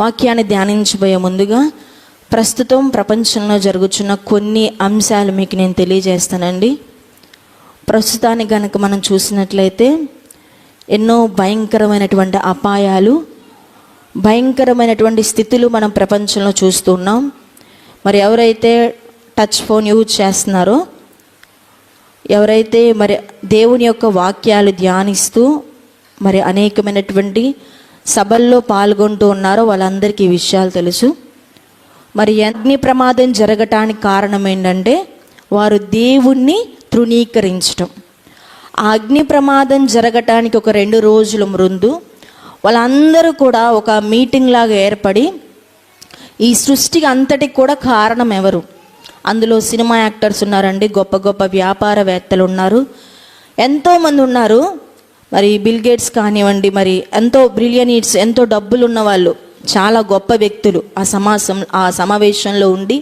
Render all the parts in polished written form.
వాక్యాన్ని ధ్యానించబోయే ముందుగా ప్రస్తుతం ప్రపంచంలో జరుగుతున్న కొన్ని అంశాలు మీకు నేను తెలియజేస్తానండి. ప్రస్తుతానికి కనుక మనం చూసినట్లయితే ఎన్నో భయంకరమైనటువంటి అపాయాలు, భయంకరమైనటువంటి స్థితులు మనం ప్రపంచంలో చూస్తున్నాం. మరి ఎవరైతే టచ్ ఫోన్ యూజ్ చేస్తున్నారో, ఎవరైతే మరి దేవుని యొక్క వాక్యాలు ధ్యానిస్తూ మరి అనేకమైనటువంటి సభల్లో పాల్గొంటూ ఉన్నారో వాళ్ళందరికీ ఈ విషయాలు తెలుసు. మరి అగ్ని ప్రమాదం జరగటానికి కారణం ఏంటంటే వారు దేవుణ్ణి తృణీకరించటం. ఆ అగ్ని ప్రమాదం జరగటానికి ఒక 2 రోజుల ముందు వాళ్ళందరూ కూడా ఒక మీటింగ్ లాగా ఏర్పడి ఈ సృష్టికి అంతటికి కూడా కారణం ఎవరు? అందులో సినిమా యాక్టర్స్ ఉన్నారండి, గొప్ప గొప్ప వ్యాపారవేత్తలు ఉన్నారు, ఎంతోమంది ఉన్నారు. మరి బిల్ గేట్స్ కానివ్వండి, మరి ఎంతో బ్రిలియనీట్స్, ఎంతో డబ్బులు ఉన్న వాళ్ళు, చాలా గొప్ప వ్యక్తులు ఆ సమావేశంలో ఉండి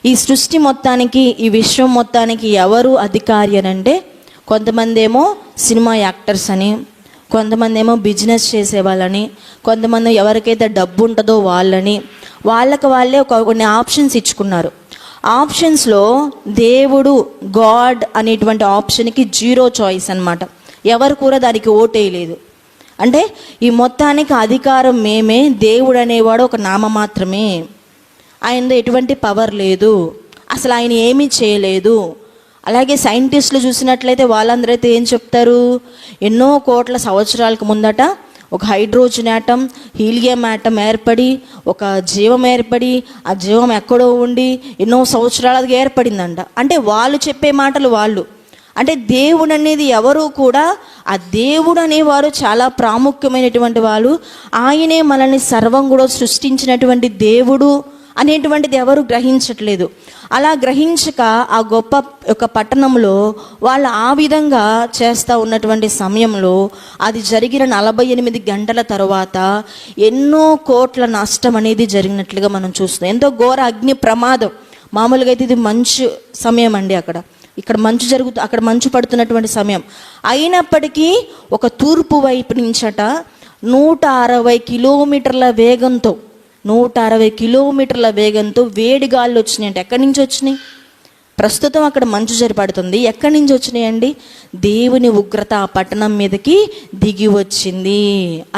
ఈ సృష్టి మొత్తానికి, ఈ విశ్వం మొత్తానికి ఎవరు అధికారి అని అంటే కొంతమంది ఏమో సినిమా యాక్టర్స్ అని, కొంతమంది ఏమో బిజినెస్ చేసేవాళ్ళని, కొంతమంది ఎవరికైతే డబ్బు ఉంటుందో వాళ్ళని, వాళ్ళే కొన్ని ఆప్షన్స్ ఇచ్చుకున్నారు. ఆప్షన్స్లో దేవుడు, గాడ్ అనేటువంటి ఆప్షన్కి 0 చాయిస్ అన్నమాట. ఎవరు కూడా దానికి ఓటేయలేదు. అంటే ఈ మొత్తానికి అధికారం మేమే, దేవుడు అనేవాడు ఒక నామ మాత్రమే, ఆయనలో ఎటువంటి పవర్ లేదు, అసలు ఆయన ఏమీ చేయలేదు. అలాగే సైంటిస్టులు చూసినట్లయితే వాళ్ళందరైతే ఏం చెప్తారు? ఎన్నో కోట్ల సంవత్సరాలకు ముందట ఒక హైడ్రోజన్ యాటం, హీలియం యాటం ఏర్పడి ఒక జీవం ఏర్పడి ఆ జీవం ఎక్కడో ఉండి ఎన్నో సంవత్సరాలకు ఏర్పడిందంట. అంటే వాళ్ళు చెప్పే మాటలు వాళ్ళు. అంటే దేవుడు అనేది ఎవరు కూడా, ఆ దేవుడు అనేవారు చాలా ప్రాముఖ్యమైనటువంటి వాళ్ళు. ఆయనే మనల్ని సర్వం కూడా సృష్టించినటువంటి దేవుడు అనేటువంటిది ఎవరు గ్రహించట్లేదు. అలా గ్రహించక ఆ గొప్ప ఒక పట్టణంలో వాళ్ళు ఆ విధంగా చేస్తూ ఉన్నటువంటి సమయంలో అది జరిగిన 48 గంటల తర్వాత ఎన్నో కోట్ల నష్టం అనేది జరిగినట్లుగా మనం చూస్తున్నాం. ఎంతో ఘోర అగ్ని ప్రమాదం. మామూలుగా అయితే ఇది మంచు సమయం అండి, ఇక్కడ అక్కడ మంచు పడుతున్నటువంటి సమయం. అయినప్పటికీ ఒక తూర్పు వైపు నుంచట 160 కిలోమీటర్ల వేగంతో 160 కిలోమీటర్ల వేగంతో వేడి గాళ్ళు వచ్చినాయి. అంటే ఎక్కడి నుంచి వచ్చినాయి? ప్రస్తుతం అక్కడ మంచు జరిపడుతుంది. ఎక్కడి నుంచి వచ్చినాయండి? దేవుని ఉగ్రత ఆ పట్టణం మీదకి దిగి వచ్చింది.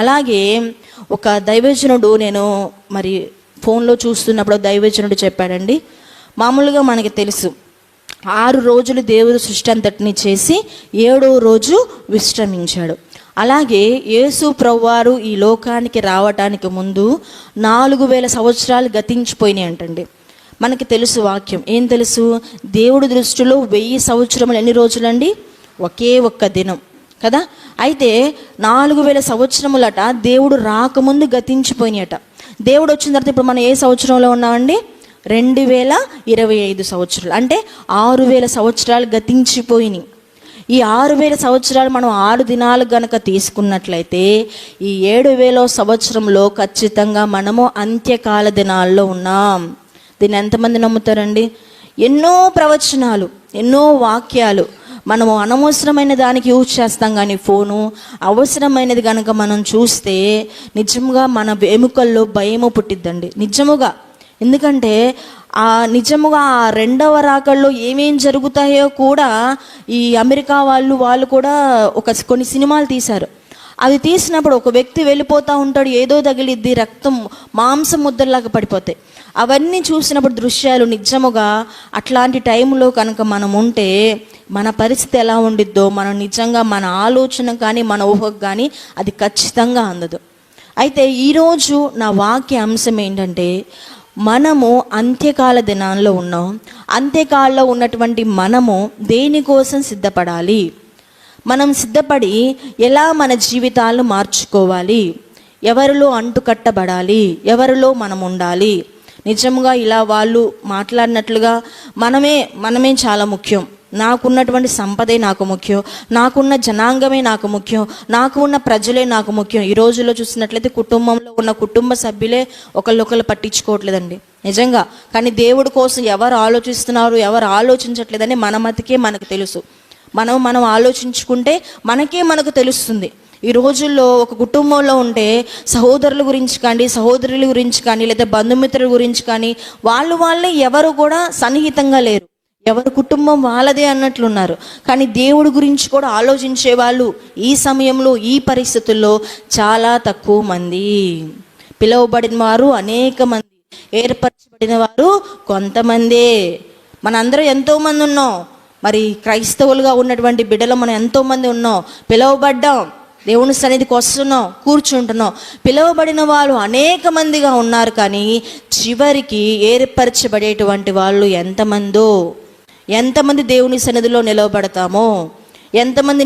అలాగే ఒక దైవజనుడు, నేను మరి ఫోన్లో చూస్తున్నప్పుడు దైవజనుడు చెప్పాడండి, మామూలుగా మనకి తెలుసు 6 రోజులు దేవుడు సృష్టి అంతటిని చేసి 7వ రోజు విశ్రమించాడు. అలాగే యేసు ప్రభువారు ఈ లోకానికి రావటానికి ముందు 4000 సంవత్సరాలు గతించిపోయినాయి అంటండి. మనకి తెలుసు వాక్యం, ఏం తెలుసు? దేవుడి దృష్టిలో 1000 సంవత్సరములు ఎన్ని రోజులండి? ఒకే ఒక్క దినం కదా. అయితే 4000 సంవత్సరములట దేవుడు రాకముందు గతించిపోయినాయట. దేవుడు వచ్చిన తర్వాత ఇప్పుడు మనం ఏ సంవత్సరంలో ఉన్నామండి? 2025 సంవత్సరాలు. అంటే 6000 సంవత్సరాలు గతించిపోయినాయి. ఈ 6000 సంవత్సరాలు మనం 6 దినాలు గనక తీసుకున్నట్లయితే ఈ 7000వ సంవత్సరంలో ఖచ్చితంగా మనము అంత్యకాల దినాల్లో ఉన్నాం. దీన్ని ఎంతమంది నమ్ముతారండి? ఎన్నో ప్రవచనాలు, ఎన్నో వాక్యాలు మనము అనవసరమైన దానికి యూజ్ చేస్తాం, కానీ ఫోను అవసరమైనది కనుక మనం చూస్తే నిజంగా మన ఎముకల్లో భయము పుట్టిద్దండి, నిజముగా. ఎందుకంటే నిజముగా ఆ 2వ రాకల్లో ఏమేం జరుగుతాయో కూడా ఈ అమెరికా వాళ్ళు కూడా కొన్ని సినిమాలు తీశారు. అవి తీసినప్పుడు ఒక వ్యక్తి వెళ్ళిపోతూ ఉంటాడు, ఏదో తగిలిద్ది, రక్తం మాంసం ముద్దల్లాగా పడిపోతాయి. అవన్నీ చూసినప్పుడు దృశ్యాలు నిజముగా అట్లాంటి టైంలో కనుక మనం ఉంటే మన పరిస్థితి ఎలా ఉండిద్దో మనం నిజంగా మన ఆలోచన కానీ మన ఊహకు కానీ అది ఖచ్చితంగా అందదు. అయితే ఈరోజు నా వాక్య అంశం ఏంటంటే, మనము అంత్యకాల దినాల్లో ఉన్నాం. అంత్యకాలంలో ఉన్నటువంటి మనము దేనికోసం సిద్ధపడాలి? మనం సిద్ధపడి ఎలా మన జీవితాలను మార్చుకోవాలి? ఎవరిలో అంటుకట్టబడాలి? ఎవరిలో మనం ఉండాలి? నిజంగా ఇలా వాళ్ళు మాట్లాడినట్లుగా మనమే చాలా ముఖ్యం. నాకున్నటువంటి సంపదే నాకు ముఖ్యం, నాకున్న జనాంగమే నాకు ముఖ్యం, నాకు ఉన్న ప్రజలే నాకు ముఖ్యం. ఈ రోజుల్లో చూసినట్లయితే కుటుంబంలో ఉన్న కుటుంబ సభ్యులే ఒకళ్ళొకళ్ళు పట్టించుకోవట్లేదండి నిజంగా. కానీ దేవుడి కోసం ఎవరు ఆలోచిస్తున్నారు, ఎవరు ఆలోచించట్లేదని మన మతికే మనకు తెలుసు. మనం ఆలోచించుకుంటే మనకు తెలుస్తుంది. ఈ రోజుల్లో ఒక కుటుంబంలో ఉంటే సహోదరుల గురించి కానీ, సహోదరుల గురించి కానీ, లేదా బంధుమిత్రుల గురించి కానీ వాళ్ళే ఎవరు కూడా సన్నిహితంగా లేరు. ఎవరి కుటుంబం వాళ్ళదే అన్నట్లున్నారు. కానీ దేవుడి గురించి కూడా ఆలోచించే వాళ్ళు ఈ సమయంలో, ఈ పరిస్థితుల్లో చాలా తక్కువ మంది. పిలువబడిన వారు అనేక మంది, ఏర్పరచబడిన వారు కొంతమందే. మనందరం ఎంతోమంది ఉన్నాం. మరి క్రైస్తవులుగా ఉన్నటువంటి బిడ్డలు మనం ఎంతోమంది ఉన్నాం. పిలువబడ్డాం, దేవుని సన్నిధికి వస్తున్నాం, కూర్చుంటున్నాం. పిలువబడిన వాళ్ళు అనేక మందిగా ఉన్నారు. కానీ చివరికి ఏర్పరచబడేటువంటి వాళ్ళు ఎంతమంది దేవుని సన్నిధిలో నిలవబడతామో, ఎంతమంది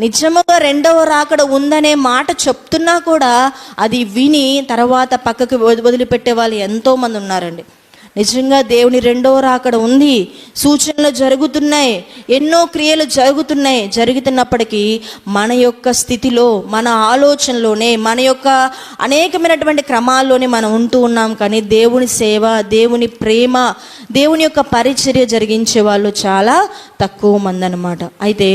నిజముగా రెండవ రాకడ ఉందనే మాట చెప్తున్నా కూడా అది విని తర్వాత పక్కకు వదిలిపెట్టే వాళ్ళు ఎంతోమంది ఉన్నారండి. నిజంగా దేవుని రెండవ రాకడ ఉంది, సూచనలు జరుగుతున్నాయి, ఎన్నో క్రియలు జరుగుతున్నప్పటికీ మన యొక్క స్థితిలో, మన ఆలోచనలోనే, మన యొక్క అనేకమైనటువంటి క్రమాల్లోనే మనం ఉంటూ ఉన్నాం. కానీ దేవుని సేవ, దేవుని ప్రేమ, దేవుని యొక్క పరిచర్య జరిగించే వాళ్ళు చాలా తక్కువ మంది అన్నమాట. అయితే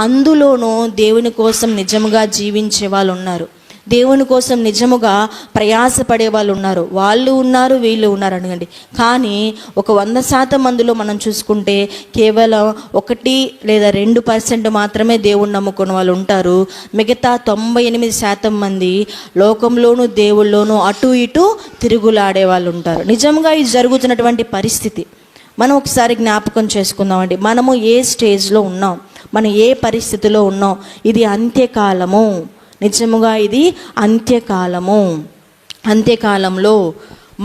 అందులోనూ దేవుని కోసం నిజముగా జీవించే వాళ్ళు ఉన్నారు, దేవుని కోసం నిజముగా ప్రయాసపడే వాళ్ళు ఉన్నారు. వాళ్ళు ఉన్నారు, వీళ్ళు ఉన్నారు అడగండి. కానీ ఒక 100% మందిలో మనం చూసుకుంటే కేవలం 1 లేదా 2% మాత్రమే దేవుణ్ణి నమ్ముకున్న వాళ్ళు ఉంటారు. మిగతా 98% మంది లోకంలోనూ దేవుళ్ళలోనూ అటు ఇటు తిరుగులాడే వాళ్ళు ఉంటారు. నిజంగా ఇది జరుగుతున్నటువంటి పరిస్థితి మనం ఒకసారి జ్ఞాపకం చేసుకుందామండి. మనము ఏ స్టేజ్లో ఉన్నాం, మనం ఏ పరిస్థితిలో ఉన్నాం. ఇది అంత్యకాలము. నిజముగా ఇది అంత్యకాలంలో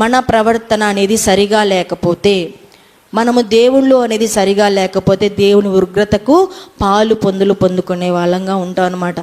మన ప్రవర్తన అనేది సరిగా లేకపోతే, మనము దేవుళ్ళు అనేది సరిగా లేకపోతే దేవుని ఉగ్రతకు పాలు పొందుకునే వాళ్ళంగా ఉంటాం అన్నమాట.